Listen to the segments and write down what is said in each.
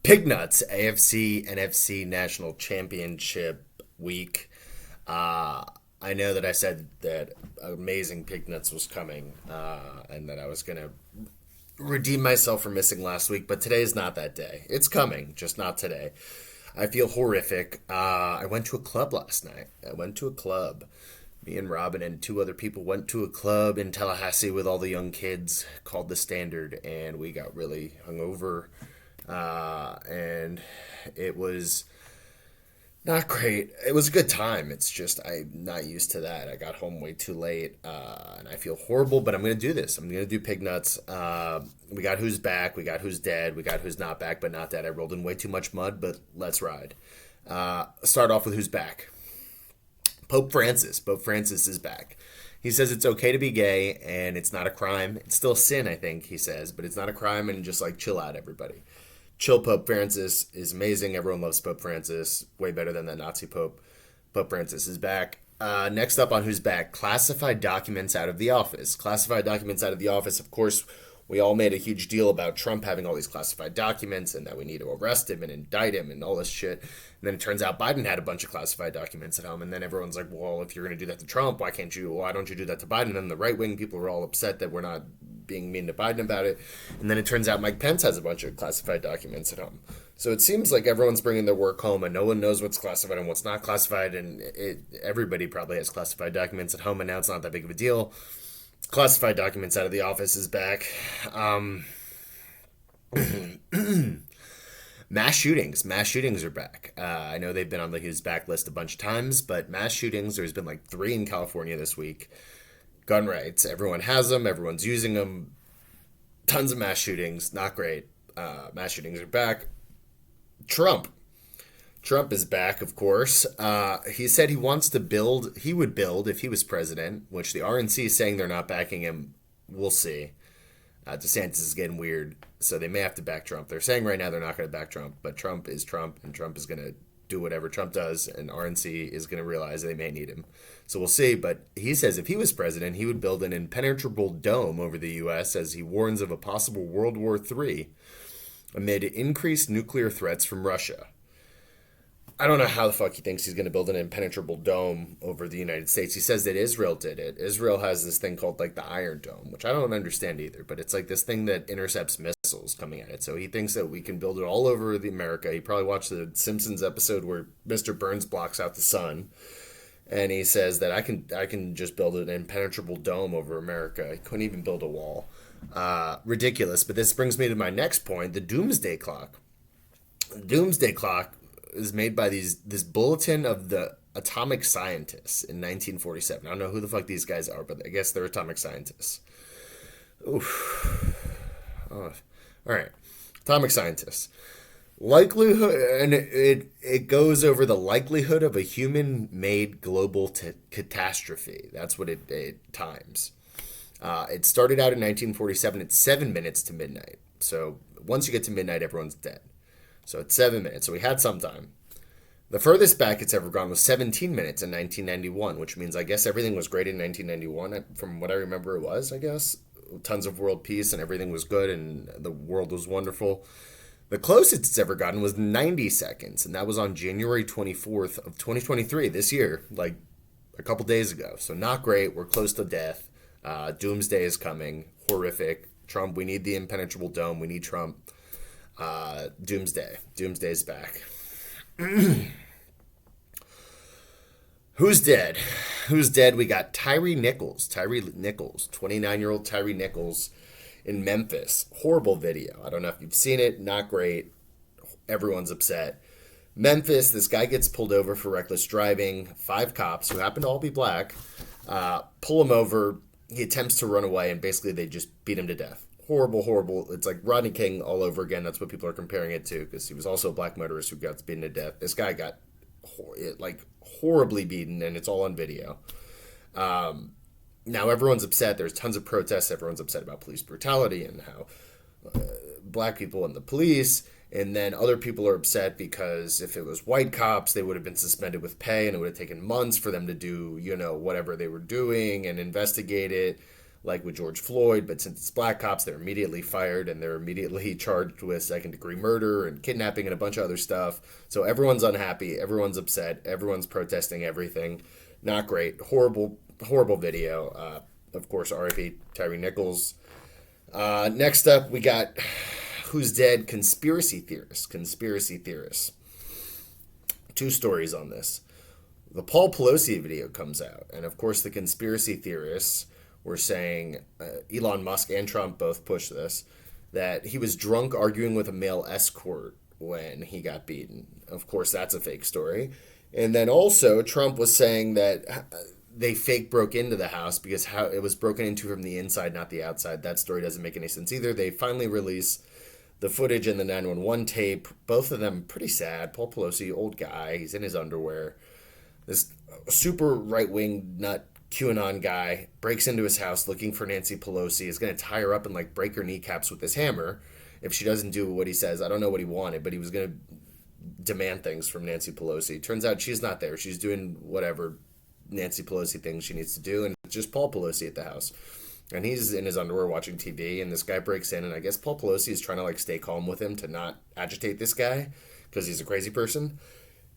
Pig Nuts, AFC NFC National Championship week. I know that I said that amazing Pig Nuts was coming, and that I was gonna redeem myself for missing last week, but today is not that day. It's coming, just not today. I feel horrific. I went to a club last night. I went to a club. Me and Robin and two other people went to a club in Tallahassee with all the young kids called The Standard, and we got really hungover. And it was not great. It was a good time. It's just I'm not used to that. I got home way too late, and I feel horrible. But I'm gonna do this. I'm gonna do Pig Nuts. We got who's back. We got who's dead. We got who's not back, but not dead. I rolled in way too much mud, but let's ride. Start off with who's back. Pope Francis. Pope Francis is back. He says it's okay to be gay and it's not a crime. It's still sin, I think, he says, but it's not a crime, and just like chill out, everybody. Chill. Pope Francis is amazing. Everyone loves Pope Francis. Way better than that Nazi Pope. Pope Francis is back. Next up on who's back, classified documents out of the office. Classified documents out of the office, of course, we all made a huge deal about Trump having all these classified documents and that we need to arrest him and indict him and all this shit. And then it turns out Biden had a bunch of classified documents at home. And then everyone's like, well, if you're going to do that to Trump, why don't you do that to Biden? And then the right wing people are all upset that we're not being mean to Biden about it. And then it turns out Mike Pence has a bunch of classified documents at home. So it seems like everyone's bringing their work home and no one knows what's classified and what's not classified. And everybody probably has classified documents at home, and now it's not that big of a deal. Classified documents out of the office is back. Mass shootings. Mass shootings are back. I know they've been on the Who's Back list a bunch of times, but mass shootings, there's been like 3 in California this week. Gun rights. Everyone has them. Everyone's using them. Tons of mass shootings. Not great. Mass shootings are back. Trump. Trump is back, of course. He said he would build if he was president, which the RNC is saying they're not backing him. We'll see. DeSantis is getting weird, so they may have to back Trump. They're saying right now they're not going to back Trump, but Trump is Trump, and Trump is going to do whatever Trump does, and RNC is going to realize they may need him. So we'll see, but he says if he was president, he would build an impenetrable dome over the U.S. as he warns of a possible World War III amid increased nuclear threats from Russia. I don't know how the fuck he thinks he's going to build an impenetrable dome over the United States. He says that Israel did it. Israel has this thing called like the Iron Dome, which I don't understand either, but it's like this thing that intercepts missiles coming at it. So he thinks that we can build it all over the America. He probably watched the Simpsons episode where Mr. Burns blocks out the sun, and he says that I can just build an impenetrable dome over America. He couldn't even build a wall. Ridiculous. But this brings me to my next point, the Doomsday Clock. Doomsday Clock is made by this bulletin of the atomic scientists in 1947. I don't know who the fuck these guys are, but I guess they're atomic scientists. Oof. Oh. All right. Atomic scientists. Likelihood, and it goes over the likelihood of a human-made global catastrophe. That's what it times. It started out in 1947 at 7 minutes to midnight. So once you get to midnight, everyone's dead. So it's 7 minutes. So we had some time. The furthest back it's ever gone was 17 minutes in 1991, which means I guess everything was great in 1991. From what I remember, it was, I guess. Tons of world peace and everything was good and the world was wonderful. The closest it's ever gotten was 90 seconds, and that was on January 24th of 2023, this year, like a couple days ago. So not great. We're close to death. Doomsday is coming. Horrific. Trump, we need the impenetrable dome. We need Trump. Doomsday. Doomsday's back. Who's dead? Who's dead? We got Tyree Nichols. 29-year-old Tyree Nichols in Memphis. Horrible video. I don't know if you've seen it. Not great. Everyone's upset. Memphis, this guy gets pulled over for reckless driving. 5 cops, who happen to all be black, pull him over. He attempts to run away, and basically they just beat him to death. Horrible. It's like Rodney King all over again. That's what people are comparing it to, because he was also a black motorist who got beaten to death. This guy got horribly beaten, and it's all on video. Now everyone's upset. There's tons of protests. Everyone's upset about police brutality and how black people and the police. And then other people are upset because if it was white cops, they would have been suspended with pay, and it would have taken months for them to do, whatever they were doing and investigate it. like with George Floyd, but since it's black cops, they're immediately fired and they're immediately charged with second degree murder and kidnapping and a bunch of other stuff. So everyone's unhappy, everyone's upset, everyone's protesting everything. Not great. Horrible, horrible video. Of course, RIP Tyree Nichols. Next up, we got who's dead? Conspiracy theorists. Conspiracy theorists. Two stories on this. The Paul Pelosi video comes out, and of course, the conspiracy theorists were saying, Elon Musk and Trump both pushed this, that he was drunk arguing with a male escort when he got beaten. Of course, that's a fake story. And then also, Trump was saying that they fake broke into the house because how it was broken into from the inside, not the outside. That story doesn't make any sense either. They finally released the footage and the 911 tape. Both of them pretty sad. Paul Pelosi, old guy, he's in his underwear. This super right-wing nut QAnon guy breaks into his house looking for Nancy Pelosi, is going to tie her up and like break her kneecaps with his hammer if she doesn't do what he says. I don't know what he wanted, but he was going to demand things from Nancy Pelosi. Turns out she's not there. She's doing whatever Nancy Pelosi thinks she needs to do, and it's just Paul Pelosi at the house. And he's in his underwear watching TV, and this guy breaks in, and I guess Paul Pelosi is trying to like stay calm with him to not agitate this guy because he's a crazy person.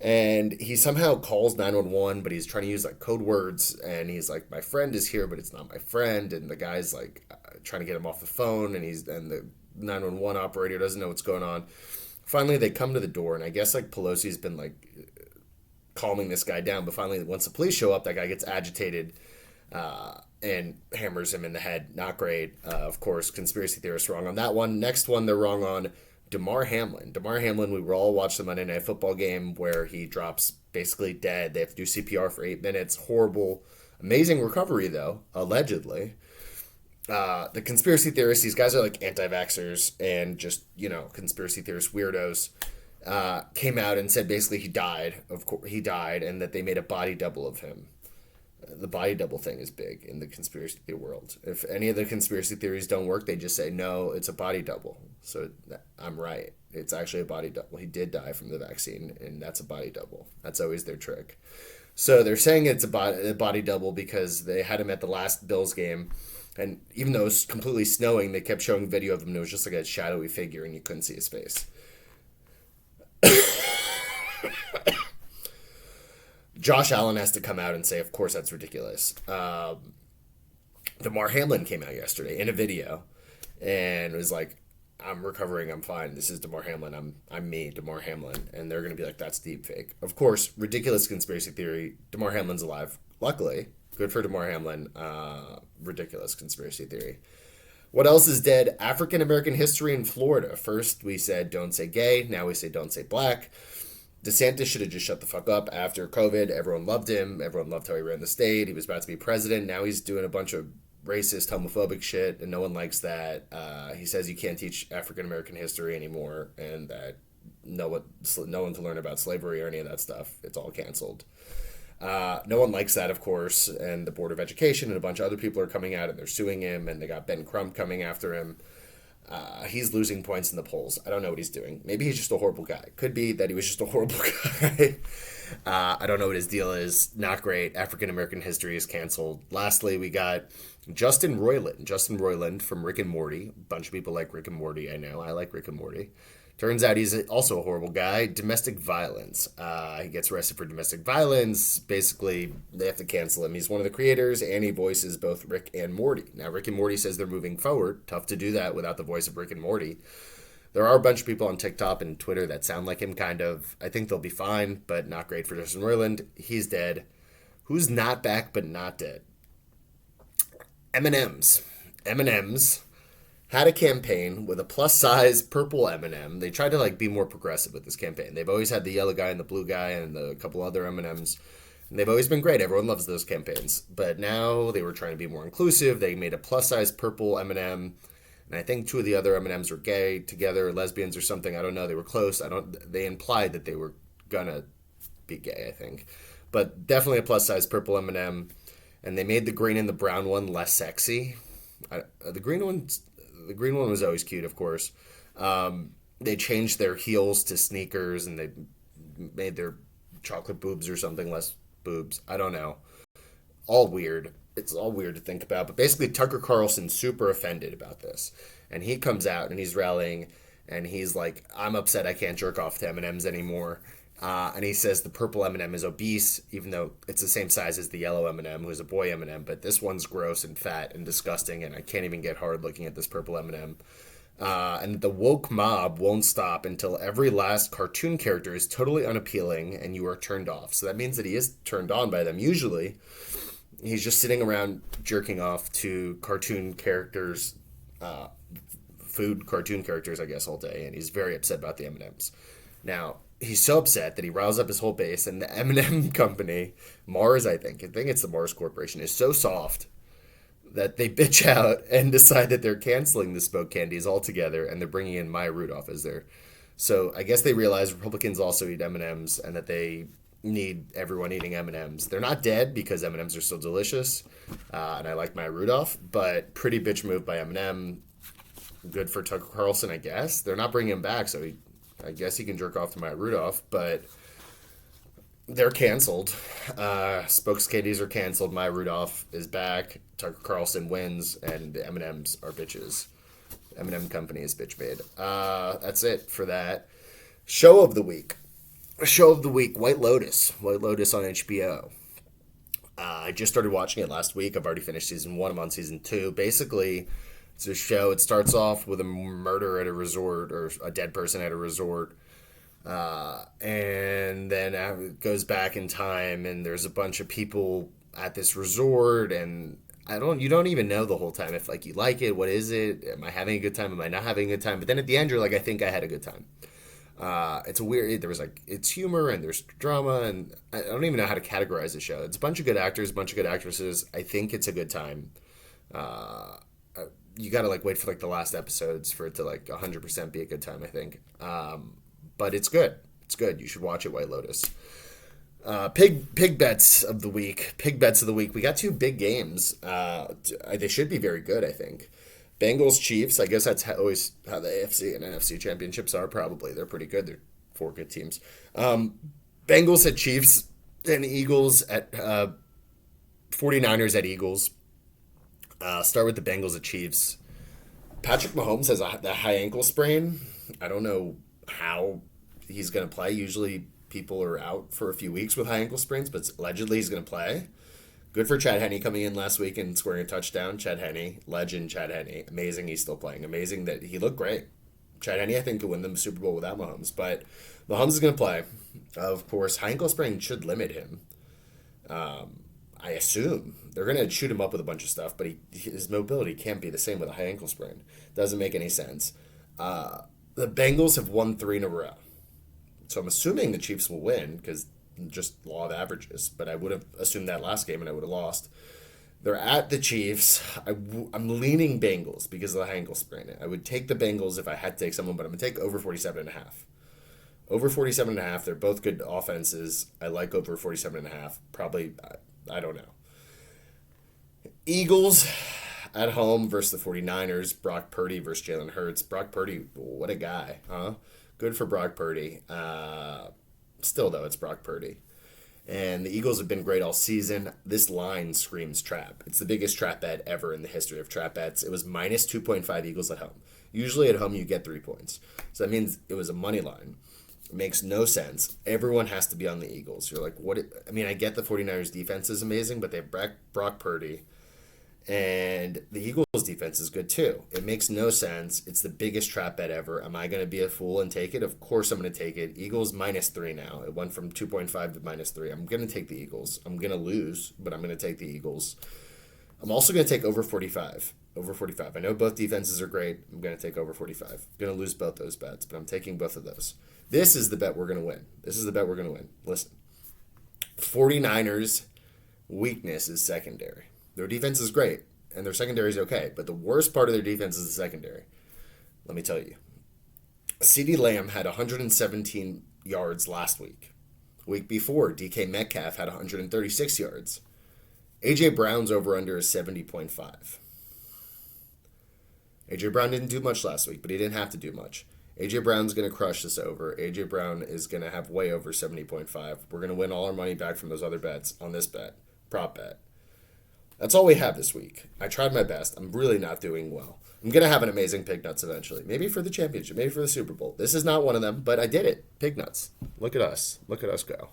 And he somehow calls 911, but he's trying to use like code words, and he's like, my friend is here, but it's not my friend. And the guy's like trying to get him off the phone, and the 911 operator doesn't know what's going on. Finally, they come to the door, and I guess like Pelosi's been like calming this guy down, but finally, once the police show up, that guy gets agitated and hammers him in the head. Not great. Of course, conspiracy theorists wrong on that one. Next one, they're wrong on Damar Hamlin. Damar Hamlin, we were all watching the Monday Night Football game where he drops basically dead. They have to do CPR for 8 minutes. Horrible. Amazing recovery, though, allegedly. The conspiracy theorists, these guys are like anti-vaxxers and just, conspiracy theorist weirdos, came out and said basically he died. Of course, he died, and that they made a body double of him. The body double thing is big in the conspiracy theory world. If any of the conspiracy theories don't work, they just say, no, it's a body double. So I'm right. It's actually a body double. He did die from the vaccine, and that's a body double. That's always their trick. So they're saying it's a body double because they had him at the last Bills game, and even though it was completely snowing, they kept showing video of him, and it was just like a shadowy figure, and you couldn't see his face. Josh Allen has to come out and say, of course, that's ridiculous. Damar Hamlin came out yesterday in a video and was like, I'm recovering, I'm fine. This is Damar Hamlin. I'm me, Damar Hamlin. And they're going to be like, that's deep fake. Of course, ridiculous conspiracy theory. Damar Hamlin's alive. Luckily, good for Damar Hamlin. Ridiculous conspiracy theory. What else is dead? African American history in Florida. First, we said don't say gay. Now we say don't say black. DeSantis should have just shut the fuck up after COVID. Everyone loved him. Everyone loved how he ran the state. He was about to be president. Now he's doing a bunch of racist, homophobic shit, and no one likes that. He says you can't teach African American history anymore, and that no one to learn about slavery or any of that stuff. It's all canceled. No one likes that, of course, and the Board of Education and a bunch of other people are coming out and they're suing him, and they got Ben Crump coming after him. He's losing points in the polls. I don't know what he's doing. Maybe he's just a horrible guy. Could be that he was just a horrible guy. I don't know what his deal is. Not great. African American history is canceled. Lastly, we got Justin Roiland. Justin Roiland from Rick and Morty. A bunch of people like Rick and Morty, I know. I like Rick and Morty. Turns out he's also a horrible guy. Domestic violence. He gets arrested for domestic violence. Basically, they have to cancel him. He's one of the creators, and he voices both Rick and Morty. Now, Rick and Morty says they're moving forward. Tough to do that without the voice of Rick and Morty. There are a bunch of people on TikTok and Twitter that sound like him, kind of. I think they'll be fine, but not great for Justin Roiland. He's dead. Who's not back but not dead? M&M's. M&M's had a campaign with a plus-size purple M&M. They tried to be more progressive with this campaign. They've always had the yellow guy and the blue guy and a couple other M&Ms. And they've always been great. Everyone loves those campaigns. But now they were trying to be more inclusive. They made a plus-size purple M&M. And I think two of the other M&Ms were gay together, lesbians or something. I don't know. They were close. They implied that they were gonna be gay, I think. But definitely a plus-size purple M&M. And they made the green and the brown one less sexy. The green one was always cute, of course. They changed their heels to sneakers, and they made their chocolate boobs or something less boobs. I don't know. All weird. it's all weird to think about, but basically Tucker Carlson's super offended about this, and he comes out and he's rallying, and he's like, "I'm upset I can't jerk off to M&Ms anymore." And he says the purple M&M is obese, even though it's the same size as the yellow M&M, who is a boy M&M. But this one's gross and fat and disgusting, and I can't even get hard looking at this purple M&M. And the woke mob won't stop until every last cartoon character is totally unappealing and you are turned off. So that means that he is turned on by them. Usually, he's just sitting around jerking off to cartoon characters, food cartoon characters, I guess, all day, and he's very upset about the M&Ms. Now, he's so upset that he riles up his whole base, and the M&M company, Mars, I think it's the Mars Corporation, is so soft that they bitch out and decide that they're canceling the smoked candies altogether, and they're bringing in Maya Rudolph as their. So I guess they realize Republicans also eat M&Ms, and that they need everyone eating M&Ms. They're not dead because M&Ms are still delicious, and I like Maya Rudolph, but pretty bitch move by M&M. Good for Tucker Carlson, I guess. They're not bringing him back, so I guess he can jerk off to Maya Rudolph, but they're canceled. Spokes candies are canceled. Maya Rudolph is back. Tucker Carlson wins, and the M&Ms are bitches. M&M company is bitch made. That's it for that. Show of the week. Show of the week, White Lotus. White Lotus on HBO. I just started watching it last week. I've already finished season 1. I'm on season 2. Basically, it's a show. It starts off with a murder at a resort, or a dead person at a resort. And then it goes back in time, and there's a bunch of people at this resort, and you don't even know the whole time if like you like it. What is it? Am I having a good time? Am I not having a good time? But then at the end, you're like, I think I had a good time. It's a weird. There was like it's humor and there's drama, and I don't even know how to categorize the show. It's a bunch of good actors, a bunch of good actresses. I think it's a good time. You gotta like wait for like the last episodes for it to like 100% be a good time, I think. But it's good. It's good. You should watch it, White Lotus. Pig bets of the week. Pig bets of the week. We got 2 big games. They should be very good, I think. Bengals Chiefs. I guess that's always how the AFC and NFC championships are. Probably they're pretty good. They're 4 good teams. Bengals at Chiefs and Eagles at 49ers at Eagles. Start with the Bengals at Chiefs. Patrick Mahomes has a high ankle sprain. I don't know how he's going to play. Usually people are out for a few weeks with high ankle sprains, but allegedly he's going to play. Good for Chad Henne coming in last week and scoring a touchdown. Chad Henne, legend Chad Henne. Amazing he's still playing. Amazing that he looked great. Chad Henne, I think, could win the Super Bowl without Mahomes, but Mahomes is going to play. Of course, high ankle sprain should limit him. I assume they're going to shoot him up with a bunch of stuff, but his mobility can't be the same with a high ankle sprain. Doesn't make any sense. The Bengals have won 3 in a row. So I'm assuming the Chiefs will win because just law of averages. But I would have assumed that last game and I would have lost. They're at the Chiefs. I'm leaning Bengals because of the ankle sprain. I would take the Bengals if I had to take someone, but I'm going to take over 47.5. Over 47.5. They're both good offenses. I like over 47.5. Probably, I don't know. Eagles at home versus the 49ers. Brock Purdy versus Jalen Hurts. Brock Purdy, what a guy, huh? Good for Brock Purdy. Still, though, it's Brock Purdy. And the Eagles have been great all season. This line screams trap. It's the biggest trap bet ever in the history of trap bets. It was minus 2.5 Eagles at home. Usually at home you get 3 points. So that means it was a money line. It makes no sense. Everyone has to be on the Eagles. You're like, what? I mean, I get the 49ers defense is amazing, but they have Brock Purdy. And the Eagles defense is good too. It makes no sense. It's the biggest trap bet ever. Am I going to be a fool and take it? Of course I'm going to take it. Eagles minus 3 now. It went from 2.5 to minus 3. I'm going to take the Eagles. I'm going to lose, but I'm going to take the Eagles. I'm also going to take over 45. Over 45. I know both defenses are great. I'm going to take over 45. I'm going to lose both those bets, but I'm taking both of those. This is the bet we're going to win. This is the bet we're going to win. Listen. 49ers' weakness is secondary. Their defense is great, and their secondary is okay, but the worst part of their defense is the secondary. Let me tell you. CeeDee Lamb had 117 yards last week. Week before, DK Metcalf had 136 yards. A.J. Brown's over-under is 70.5. A.J. Brown didn't do much last week, but he didn't have to do much. A.J. Brown's going to crush this over. A.J. Brown is going to have way over 70.5. We're going to win all our money back from those other bets on this bet. Prop bet. That's all we have this week. I tried my best. I'm really not doing well. I'm going to have an amazing pig nuts eventually. Maybe for the championship, maybe for the Super Bowl. This is not one of them, but I did it. Pig nuts. Look at us. Look at us go.